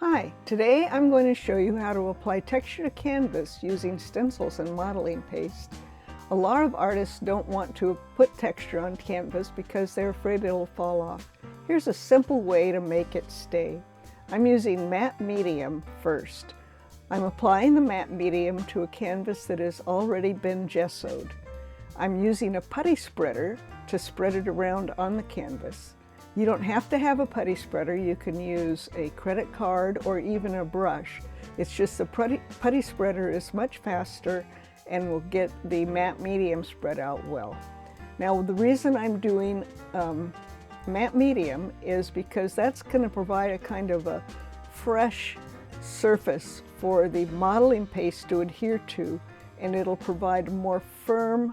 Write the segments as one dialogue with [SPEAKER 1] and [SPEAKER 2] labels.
[SPEAKER 1] Hi, today I'm going to show you how to apply texture to canvas using stencils and modeling paste. A lot of artists don't want to put texture on canvas because they're afraid it'll fall off. Here's a simple way to make it stay. I'm using matte medium first. I'm applying the matte medium to a canvas that has already been gessoed. I'm using a putty spreader to spread it around on the canvas. You don't have to have a putty spreader. You can use a credit card or even a brush. It's just the putty spreader is much faster and will get the matte medium spread out well. Now, the reason I'm doing matte medium is because that's going to provide a kind of a fresh surface for the modeling paste to adhere to, and it'll provide a more firm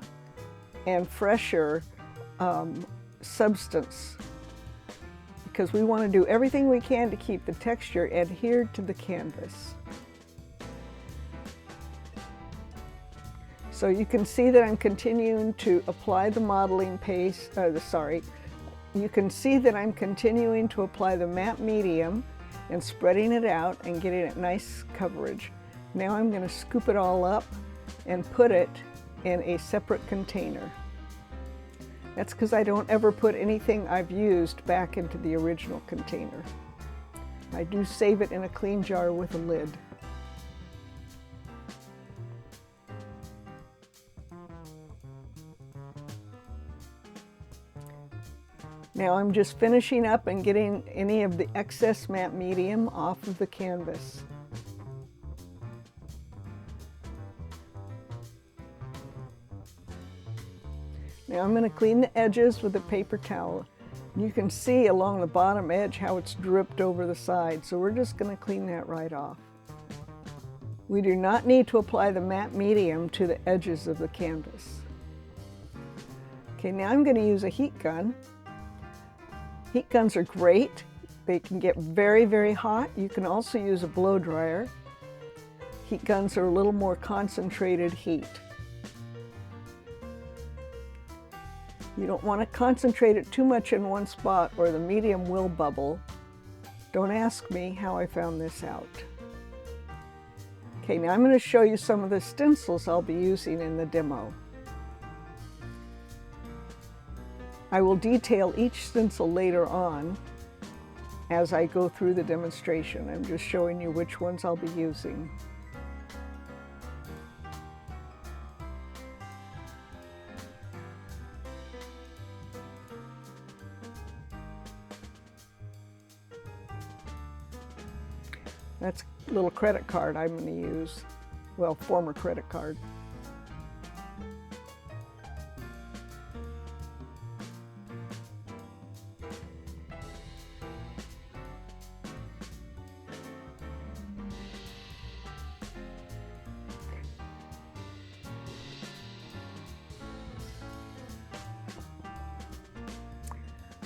[SPEAKER 1] and fresher substance, because we want to do everything we can to keep the texture adhered to the canvas. So you can see that I'm continuing to apply the modeling paste, you can see that I'm continuing to apply the matte medium and spreading it out and getting it nice coverage. Now I'm going to scoop it all up and put it in a separate container. That's because I don't ever put anything I've used back into the original container. I do save it in a clean jar with a lid. Now I'm just finishing up and getting any of the excess matte medium off of the canvas. Now I'm going to clean the edges with a paper towel. You can see along the bottom edge how it's dripped over the side, so we're just going to clean that right off. We do not need to apply the matte medium to the edges of the canvas. Okay, now I'm going to use a heat gun. Heat guns are great. They can get very, very hot. You can also use a blow dryer. Heat guns are a little more concentrated heat. You don't want to concentrate it too much in one spot or the medium will bubble. Don't ask me how I found this out. Okay, now I'm going to show you some of the stencils I'll be using in the demo. I will detail each stencil later on as I go through the demonstration. I'm just showing you which ones I'll be using. That's a little credit card I'm going to use. Well, former credit card.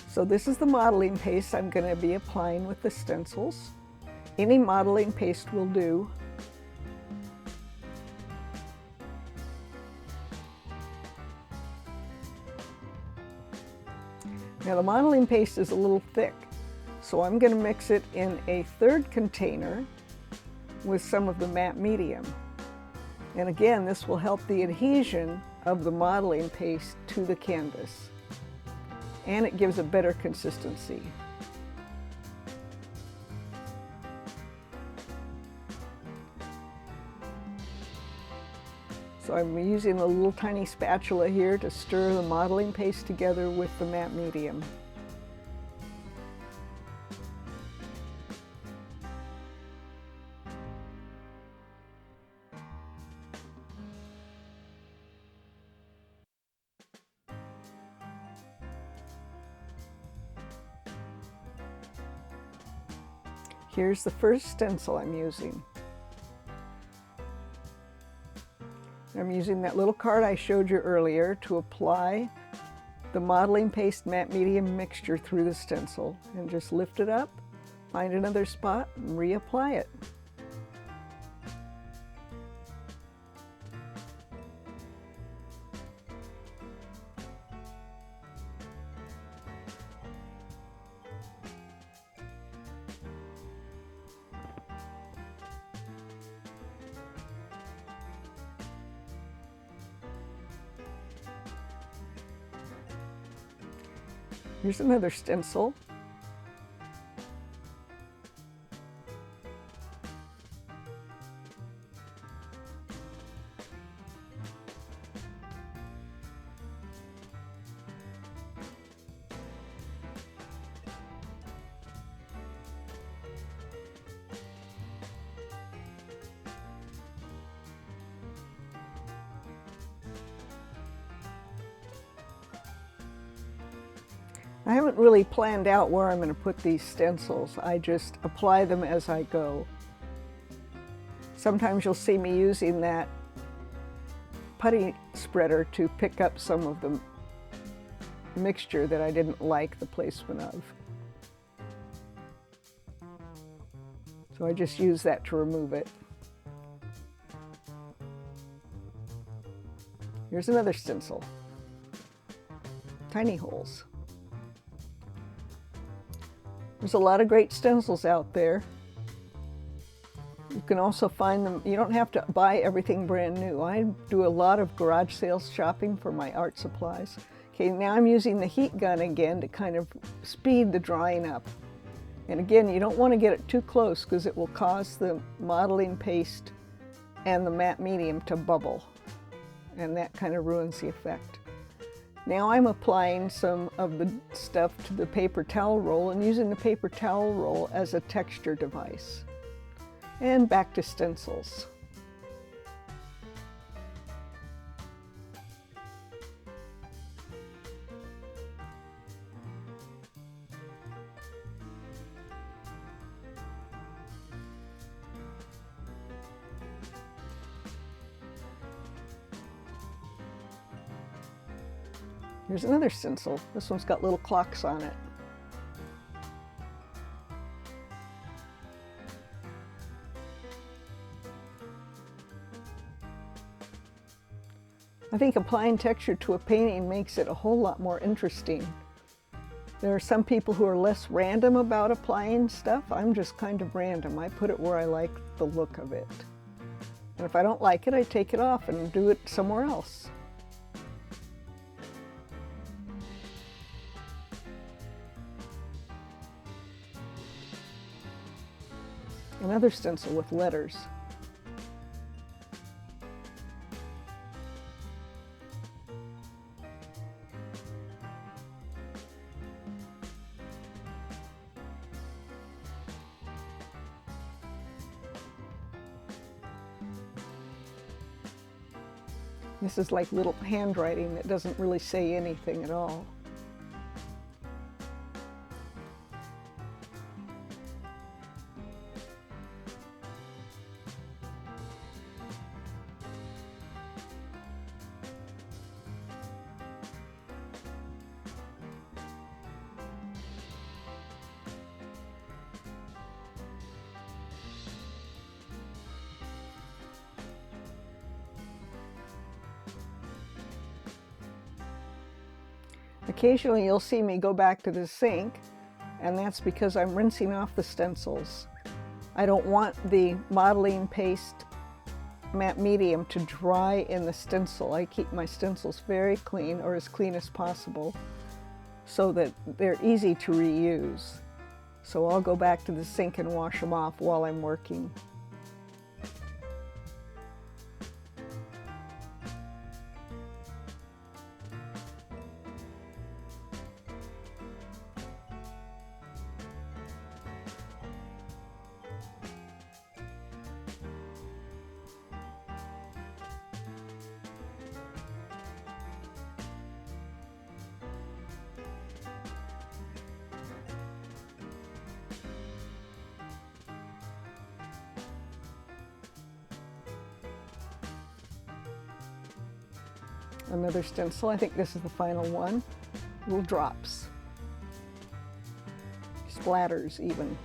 [SPEAKER 1] So this is the modeling paste I'm going to be applying with the stencils. Any modeling paste will do. Now the modeling paste is a little thick, so I'm going to mix it in a third container with some of the matte medium. And again, this will help the adhesion of the modeling paste to the canvas, and it gives a better consistency. So I'm using a little tiny spatula here to stir the modeling paste together with the matte medium. Here's the first stencil I'm using. I'm using that little card I showed you earlier to apply the modeling paste matte medium mixture through the stencil, and just lift it up, find another spot, and reapply it. Here's another stencil. I haven't really planned out where I'm going to put these stencils. I just apply them as I go. Sometimes you'll see me using that putty spreader to pick up some of the mixture that I didn't like the placement of. So I just use that to remove it. Here's another stencil. Tiny holes. There's a lot of great stencils out there. You can also find them, you don't have to buy everything brand new. I do a lot of garage sales shopping for my art supplies. Okay, now I'm using the heat gun again to kind of speed the drying up. And again, you don't want to get it too close because it will cause the modeling paste and the matte medium to bubble. And that kind of ruins the effect. Now I'm applying some of the stuff to the paper towel roll and using the paper towel roll as a texture device. And back to stencils. Here's another stencil. This one's got little clocks on it. I think applying texture to a painting makes it a whole lot more interesting. There are some people who are less random about applying stuff. I'm just kind of random. I put it where I like the look of it. And if I don't like it, I take it off and do it somewhere else. Another stencil with letters. This is like little handwriting that doesn't really say anything at all. Occasionally you'll see me go back to the sink, and that's because I'm rinsing off the stencils. I don't want the modeling paste matte medium to dry in the stencil. I keep my stencils very clean, or as clean as possible, so that they're easy to reuse. So I'll go back to the sink and wash them off while I'm working. Another stencil, I think this is the final one. Little drops. Splatters even.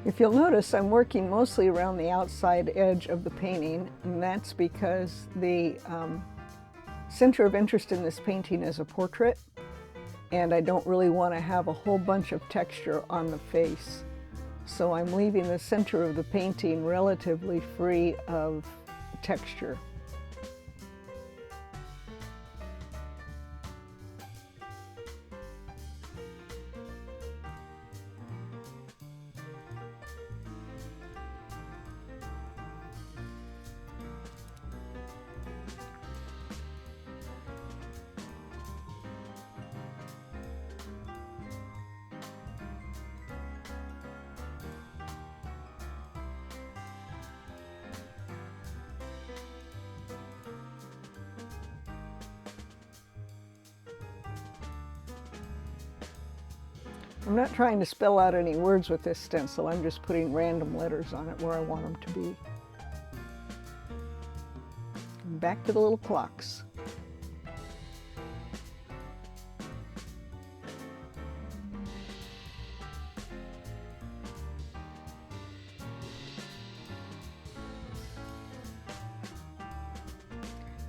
[SPEAKER 1] If you'll notice, I'm working mostly around the outside edge of the painting, and that's because the center of interest in this painting is a portrait, and I don't really want to have a whole bunch of texture on the face. So I'm leaving the center of the painting relatively free of texture. I'm not trying to spell out any words with this stencil, I'm just putting random letters on it where I want them to be. Back to the little clocks.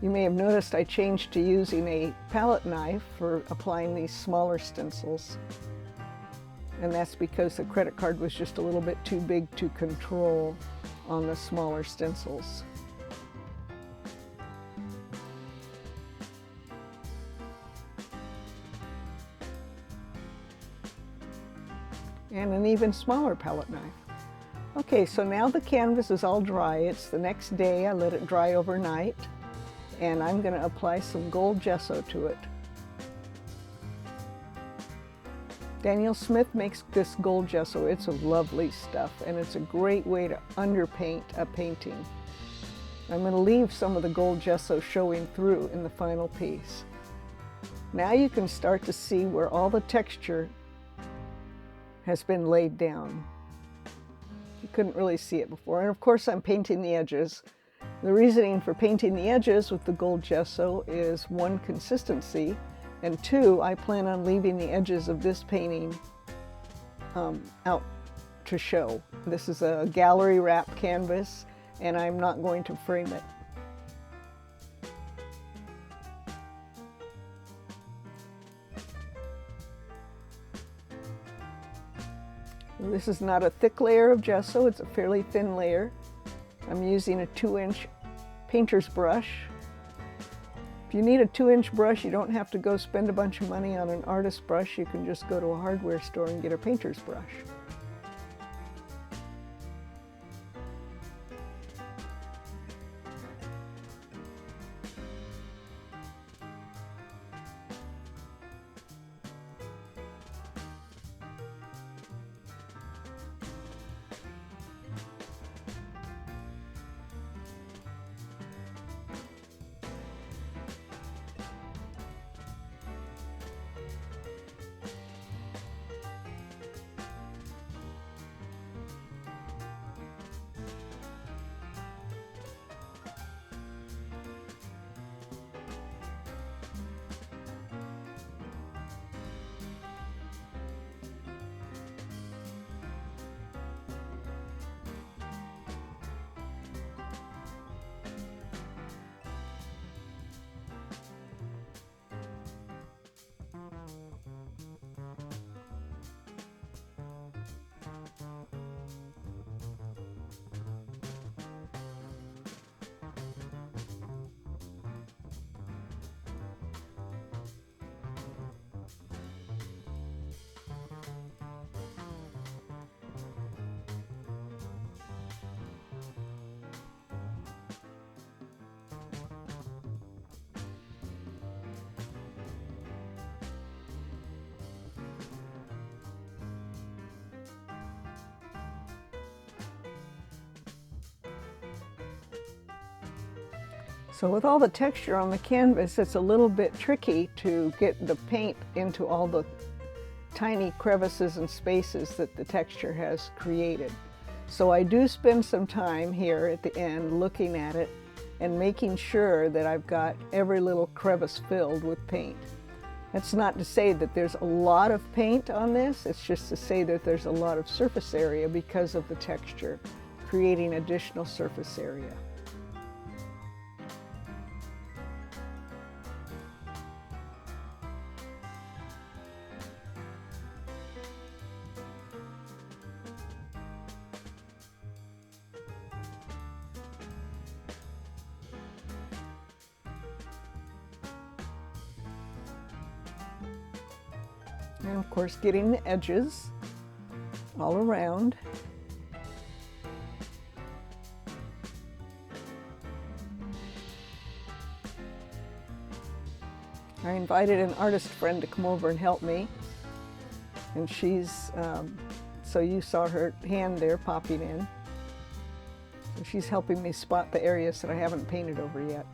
[SPEAKER 1] You may have noticed I changed to using a palette knife for applying these smaller stencils. And that's because the credit card was just a little bit too big to control on the smaller stencils. And an even smaller palette knife. Okay, so now the canvas is all dry. It's the next day. I let it dry overnight, and I'm going to apply some gold gesso to it. Daniel Smith makes this gold gesso. It's a lovely stuff, and it's a great way to underpaint a painting. I'm going to leave some of the gold gesso showing through in the final piece. Now you can start to see where all the texture has been laid down. You couldn't really see it before. And of course I'm painting the edges. The reasoning for painting the edges with the gold gesso is one, consistency, and two, I plan on leaving the edges of this painting out to show. This is a gallery wrap canvas, and I'm not going to frame it. This is not a thick layer of gesso, it's a fairly thin layer. I'm using a 2-inch painter's brush. If you need a 2-inch brush, you don't have to go spend a bunch of money on an artist brush. You can just go to a hardware store and get a painter's brush. So with all the texture on the canvas, it's a little bit tricky to get the paint into all the tiny crevices and spaces that the texture has created. So I do spend some time here at the end looking at it and making sure that I've got every little crevice filled with paint. That's not to say that there's a lot of paint on this, it's just to say that there's a lot of surface area because of the texture, creating additional surface area. And of course, getting the edges all around. I invited an artist friend to come over and help me, and she's, so you saw her hand there popping in. So she's helping me spot the areas that I haven't painted over yet.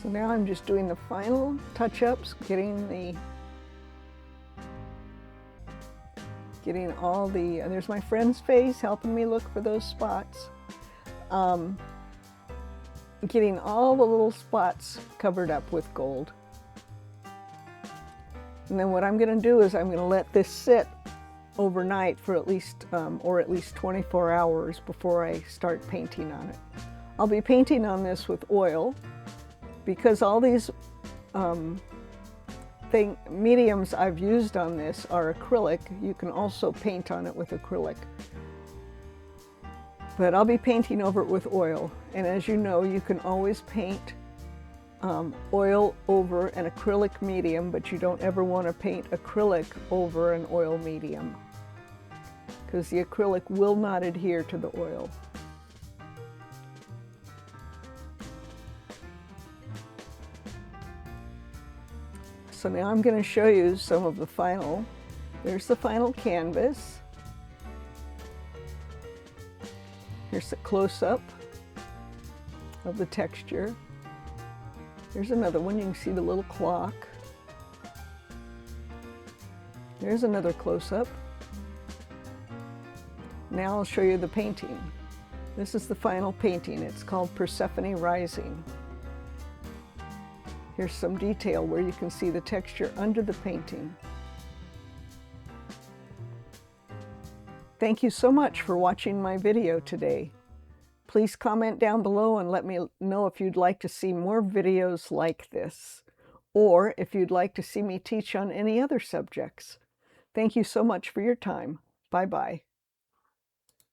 [SPEAKER 1] So now I'm just doing the final touch-ups, getting all the, there's my friend's face helping me look for those spots. Getting all the little spots covered up with gold. And then what I'm going to do is I'm going to let this sit overnight for at least 24 hours before I start painting on it. I'll be painting on this with oil, because all these mediums I've used on this are acrylic. You can also paint on it with acrylic. But I'll be painting over it with oil. And as you know, you can always paint oil over an acrylic medium, but you don't ever want to paint acrylic over an oil medium, because the acrylic will not adhere to the oil. So now I'm going to show you some of the final. There's the final canvas. Here's a close-up of the texture. There's another one. You can see the little clock. There's another close-up. Now I'll show you the painting. This is the final painting. It's called Persephone Rising. Here's some detail where you can see the texture under the painting. Thank you so much for watching my video today. Please comment down below and let me know if you'd like to see more videos like this, or if you'd like to see me teach on any other subjects. Thank you so much for your time. Bye-bye.